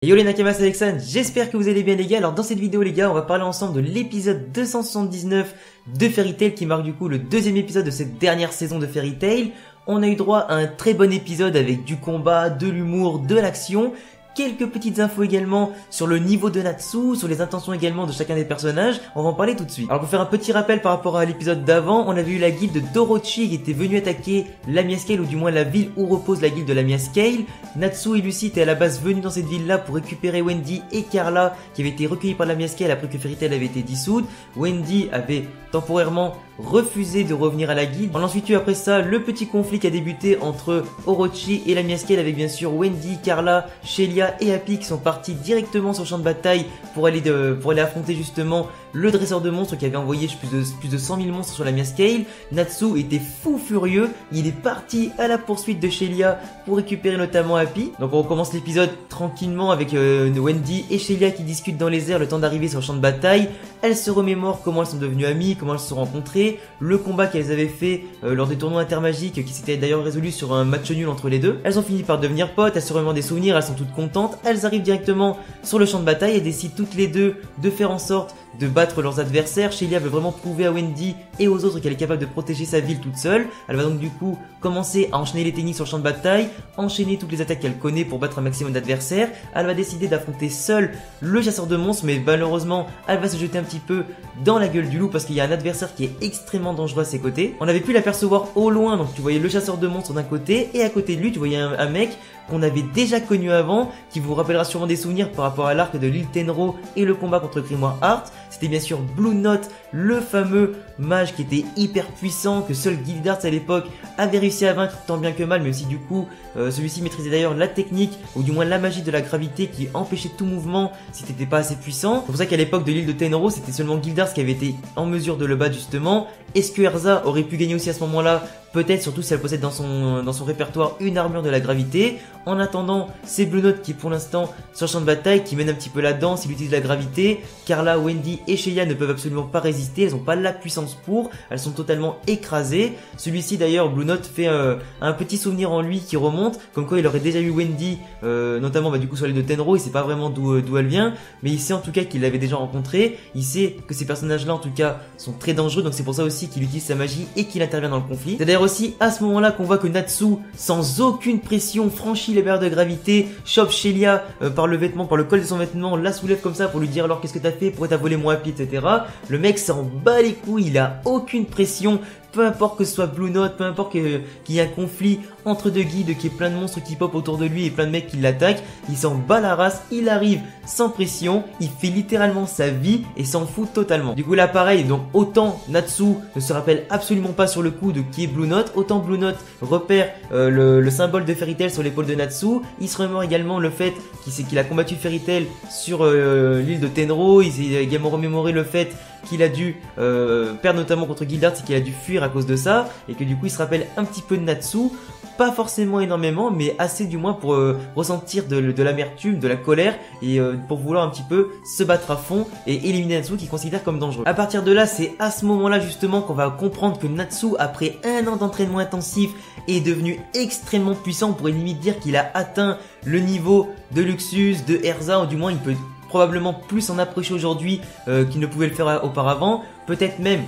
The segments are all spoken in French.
Yo les Nakamas, c'est Alexandre, j'espère que vous allez bien les gars. Alors dans cette vidéo les gars, on va parler ensemble de l'épisode 279 de Fairy Tail qui marque du coup le deuxième épisode de cette dernière saison de Fairy Tail. On a eu droit à un très bon épisode avec du combat, de l'humour, de l'action. Quelques petites infos également sur le niveau de Natsu, sur les intentions également de chacun des personnages, on va en parler tout de suite. Alors pour faire un petit rappel par rapport à l'épisode d'avant, on avait eu la guilde de Dorochi qui était venue attaquer Lamia Scale, ou du moins la ville où repose la guilde de Lamia Scale. Natsu et Lucy étaient à la base venus dans cette ville-là pour récupérer Wendy et Carla qui avaient été recueillis par Lamia Scale après que Fairy Tail avait été dissoute. Wendy avait temporairement refusé de revenir à la guilde. On a ensuite eu après ça le petit conflit qui a débuté entre Orochi et Lamia Scale avec bien sûr Wendy, Carla, Shelia et Happy qui sont partis directement sur le champ de bataille pour aller affronter justement le dresseur de monstres qui avait envoyé plus de 100 000 monstres sur Lamia Scale. Natsu était fou furieux, il est parti à la poursuite de Shelia pour récupérer notamment Happy. Donc on recommence l'épisode tranquillement avec Wendy et Shelia qui discutent dans les airs le temps d'arriver sur le champ de bataille. Elles se remémorent comment elles sont devenues amies, comment elles se sont rencontrées, le combat qu'elles avaient fait lors des tournois intermagiques qui s'était d'ailleurs résolu sur un match nul entre les deux. Elles ont fini par devenir potes, elles se remémorent des souvenirs, elles sont toutes contentes. Elles arrivent directement sur le champ de bataille et décident toutes les deux de faire en sorte de battre leurs adversaires. Shelia veut vraiment prouver à Wendy et aux autres qu'elle est capable de protéger sa ville toute seule. Elle va donc du coup commencer à enchaîner les techniques sur le champ de bataille, enchaîner toutes les attaques qu'elle connaît pour battre un maximum d'adversaires. Elle va décider d'affronter seule le chasseur de monstres, mais malheureusement elle va se jeter un petit peu dans la gueule du loup parce qu'il y a un adversaire qui est extrêmement dangereux à ses côtés. On avait pu l'apercevoir au loin, donc tu voyais le chasseur de monstres d'un côté et à côté de lui tu voyais un mec qu'on avait déjà connu avant, qui vous rappellera sûrement des souvenirs par rapport à l'arc de l'île Tenro et le combat contre Grimoire Heart. C'était bien sûr Blue Note, le fameux mage qui était hyper puissant, que seul Gildarts à l'époque avait réussi à vaincre tant bien que mal, mais aussi du coup celui-ci maîtrisait d'ailleurs la technique, ou du moins la magie de la gravité qui empêchait tout mouvement si t'étais pas assez puissant. C'est pour ça qu'à l'époque de l'île de Tenro, c'était seulement Gildarts qui avait été en mesure de le battre justement. Est-ce que Erza aurait pu gagner aussi à ce moment-là? Peut-être, surtout si elle possède dans son répertoire une armure de la gravité. En attendant, c'est Blue Note qui est pour l'instant sur le champ de bataille, qui mène un petit peu la danse, il utilise la gravité. Carla, Wendy et Shelia ne peuvent absolument pas résister, elles n'ont pas la puissance pour, elles sont totalement écrasées. Celui-ci d'ailleurs, Blue Note fait un petit souvenir en lui qui remonte, comme quoi il aurait déjà eu Wendy, notamment du coup sur l'île de Tenro, il sait pas vraiment d'où elle vient, mais il sait en tout cas qu'il l'avait déjà rencontrée, il sait que ces personnages-là en tout cas sont très dangereux, donc c'est pour ça aussi qu'il utilise sa magie et qu'il intervient dans le conflit. C'est d'ailleurs aussi à ce moment-là qu'on voit que Natsu, sans aucune pression, franchit les barrières de gravité, chope Shelia par le vêtement, par le col de son vêtement, la soulève comme ça pour lui dire alors qu'est-ce que t'as fait, pourquoi t'as volé mon Happy, etc. Le mec s'en bat les couilles, il a aucune pression. Peu importe que ce soit Blue Note, peu importe qu'il y ait un conflit entre deux guides, qu'il y ait plein de monstres qui pop autour de lui et plein de mecs qui l'attaquent, il s'en bat la race, il arrive sans pression, il fait littéralement sa vie et s'en fout totalement. Du coup là pareil, donc autant Natsu ne se rappelle absolument pas sur le coup de qui est Blue Note, autant Blue Note repère le symbole de Fairy Tail sur l'épaule de Natsu, il se remémore également le fait qu'il a combattu Fairy Tail sur l'île de Tenro, il s'est également remémoré le fait qu'il a dû perdre notamment contre Gildarts et qu'il a dû fuir à cause de ça, et que du coup il se rappelle un petit peu de Natsu, pas forcément énormément mais assez du moins pour ressentir de l'amertume, de la colère et pour vouloir un petit peu se battre à fond et éliminer Natsu qu'il considère comme dangereux. À partir de là, c'est à ce moment là justement qu'on va comprendre que Natsu, après un an d'entraînement intensif, est devenu extrêmement puissant. On pourrait limite dire qu'il a atteint le niveau de Luxus, de Erza, ou du moins il peut probablement plus en approcher aujourd'hui qu'il ne pouvait le faire auparavant. Peut-être même,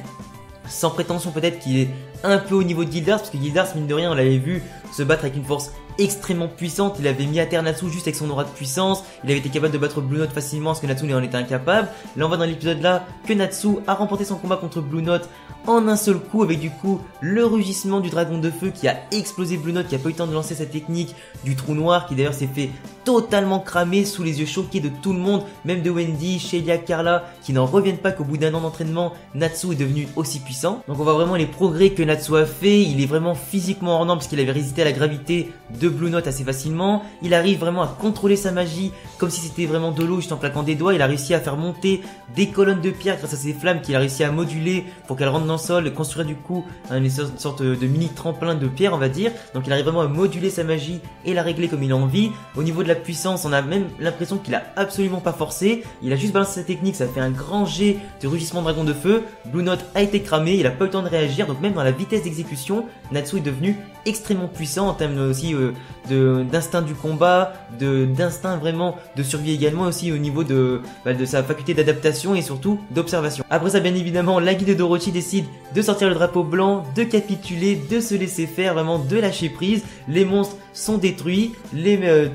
sans prétention, peut-être qu'il est un peu au niveau de Gildarts, parce que Gildarts, mine de rien, on l'avait vu se battre avec une force extrêmement puissante. Il avait mis à terre Natsu juste avec son aura de puissance, il avait été capable de battre Blue Note facilement parce que Natsu en était incapable. Là on voit dans l'épisode là que Natsu a remporté son combat contre Blue Note en un seul coup, avec du coup le rugissement du dragon de feu qui a explosé Blue Note, qui a pas eu le temps de lancer sa technique du trou noir, qui d'ailleurs s'est fait totalement cramer sous les yeux choqués de tout le monde, même de Wendy, Shelia, Carla, qui n'en reviennent pas qu'au bout d'un an d'entraînement, Natsu est devenu aussi puissant. Donc on voit vraiment les progrès que Natsu a fait, il est vraiment physiquement hors norme parce qu'il avait résisté à la gravité de Blue Note assez facilement, il arrive vraiment à contrôler sa magie comme si c'était vraiment de l'eau juste en claquant des doigts, il a réussi à faire monter des colonnes de pierre grâce à ses flammes qu'il a réussi à moduler pour qu'elles rentrent dans le sol et construire du coup une sorte de mini tremplin de pierre on va dire. Donc il arrive vraiment à moduler sa magie et la régler comme il a envie. Au niveau de la puissance, on a même l'impression qu'il a absolument pas forcé, il a juste balancé sa technique, ça fait un grand jet de rugissement de dragon de feu. Blue Note a été cramé, il a pas eu le temps de réagir, donc même dans la vitesse d'exécution, Natsu est devenu extrêmement puissant en termes aussi d'instinct du combat, d'instinct vraiment de survie également, aussi au niveau de sa faculté d'adaptation et surtout d'observation. Après ça, bien évidemment, la guilde d'Orochi décide de sortir le drapeau blanc, de capituler, de se laisser faire, vraiment de lâcher prise. Les monstres sont détruits,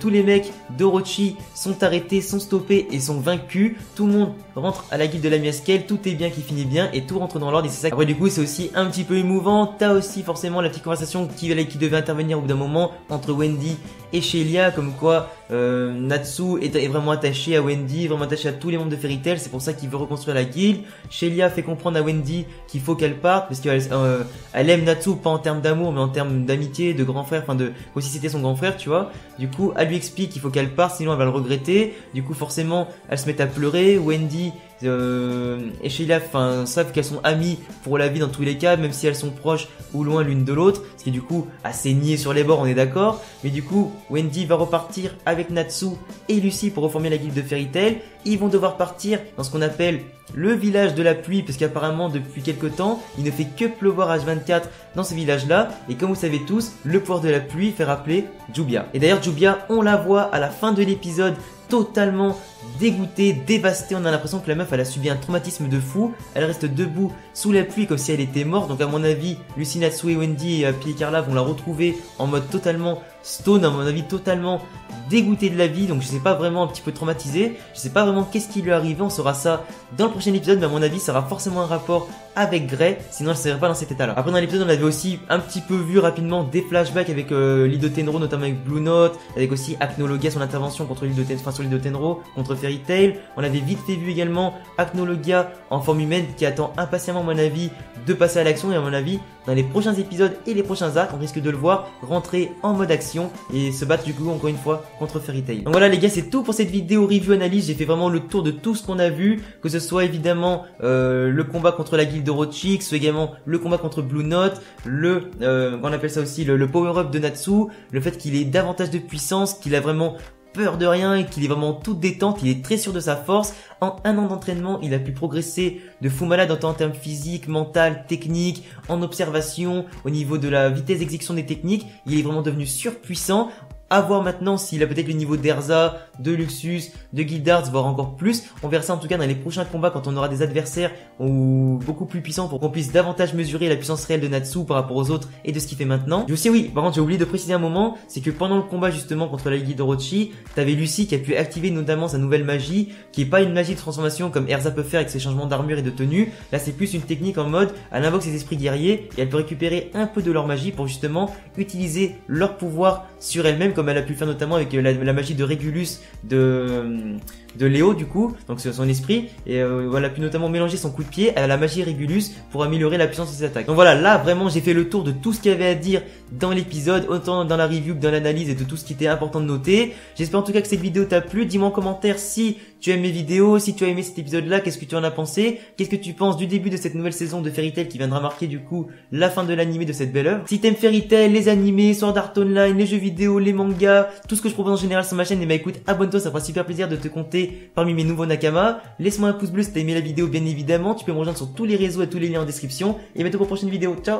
tous les mecs d'Orochi sont arrêtés, sont stoppés et sont vaincus. Tout le monde rentre à la guilde de la Miaskel, tout est bien qui finit bien et tout rentre dans l'ordre et c'est ça. Après du coup c'est aussi un petit peu émouvant, t'as aussi forcément la petite conversation qui devait intervenir au bout d'un moment entre Wendy et Shelia, comme quoi Natsu est vraiment attaché à Wendy, vraiment attaché à tous les membres de Fairy Tail, c'est pour ça qu'il veut reconstruire la guilde. Shelia fait comprendre à Wendy qu'il faut qu'elle parte parce qu'elle elle aime Natsu, pas en termes d'amour mais en termes d'amitié, de grand frère, enfin comme si c'était son grand frère, tu vois. Du coup elle lui explique qu'il faut qu'elle parte sinon elle va le regretter. Du coup forcément elle se met à pleurer. Wendy et Sheila savent qu'elles sont amies pour la vie dans tous les cas, même si elles sont proches ou loin l'une de l'autre, ce qui est du coup assez niais sur les bords, on est d'accord. Mais du coup Wendy va repartir avec Natsu et Lucy pour reformer la guilde de Fairy Tail. Ils vont devoir partir dans ce qu'on appelle le village de la pluie, parce qu'apparemment depuis quelques temps il ne fait que pleuvoir H24 dans ce village là, et comme vous savez tous, le pouvoir de la pluie fait rappeler Jubia. Et d'ailleurs Jubia, on la voit à la fin de l'épisode totalement dégoûtée, dévastée. On a l'impression que la meuf elle a subi un traumatisme de fou. Elle reste debout sous la pluie comme si elle était morte. Donc à mon avis, Lucy, Natsu et Wendy et Happy et Carla vont la retrouver en mode totalement stone, à mon avis totalement dégoûtée de la vie. Donc je sais pas, vraiment un petit peu traumatisée. Je sais pas vraiment qu'est-ce qui lui est arrivé. On saura ça dans le prochain épisode, mais à mon avis ça aura forcément un rapport avec Grey, sinon elle serait pas dans cet état là. Après dans l'épisode on avait aussi un petit peu vu rapidement des flashbacks avec l'île de Tenro, notamment avec Blue Note, avec aussi Acnologia, son intervention contre l'île de Tenro, sur l'île de Tenro, contre Fairy Tail. On avait vite fait vu également Acnologia en forme humaine qui attend impatiemment à mon avis de passer à l'action, et à mon avis dans les prochains épisodes et les prochains arcs on risque de le voir rentrer en mode action et se battre du coup encore une fois contre Fairy Tail. Donc voilà les gars, c'est tout pour cette vidéo review analyse. J'ai fait vraiment le tour de tout ce qu'on a vu, que ce soit évidemment le combat contre la guilde d'Orochi, que ce soit également le combat contre Blue Note, on appelle ça aussi le power-up de Natsu, le fait qu'il ait davantage de puissance, qu'il a vraiment peur de rien et qu'il est vraiment toute détente, il est très sûr de sa force. En un an d'entraînement, il a pu progresser de fou malade en termes physiques, mental, technique, en observation, au niveau de la vitesse d'exécution des techniques. Il est vraiment devenu surpuissant. À voir maintenant s'il a peut-être le niveau d'Erza, de Luxus, de Guildarts, voire encore plus. On verra ça en tout cas dans les prochains combats quand on aura des adversaires beaucoup plus puissants pour qu'on puisse davantage mesurer la puissance réelle de Natsu par rapport aux autres et de ce qu'il fait maintenant. Et aussi oui, par contre j'ai oublié de préciser un moment, c'est que pendant le combat justement contre la guilde d'Orochi, t'avais Lucy qui a pu activer notamment sa nouvelle magie, qui est pas une magie de transformation comme Erza peut faire avec ses changements d'armure et de tenue. Là c'est plus une technique en mode, elle invoque ses esprits guerriers et elle peut récupérer un peu de leur magie pour justement utiliser leur pouvoir sur elle-même, comme elle a pu le faire notamment avec la magie de Regulus de Léo du coup, donc c'est son esprit, et voilà, puis notamment mélanger son coup de pied à la magie Regulus pour améliorer la puissance de ses attaques. Donc voilà, là vraiment j'ai fait le tour de tout ce qu'il y avait à dire dans l'épisode, autant dans la review que dans l'analyse et de tout ce qui était important de noter. J'espère en tout cas que cette vidéo t'a plu. Dis-moi en commentaire si tu aimes mes vidéos, si tu as aimé cet épisode là, qu'est-ce que tu en as pensé, qu'est-ce que tu penses du début de cette nouvelle saison de Fairy Tail qui viendra marquer du coup la fin de l'animé de cette belle œuvre. Si t'aimes Fairy Tail, les animés, Sword Art Online, les jeux vidéo, les mangas, tout ce que je propose en général sur ma chaîne, et bah écoute, abonne-toi, ça fera super plaisir de te compter parmi mes nouveaux Nakama. Laisse-moi un pouce bleu si t'as aimé la vidéo bien évidemment, tu peux me rejoindre sur tous les réseaux et tous les liens en description, et bientôt pour une prochaine vidéo, ciao.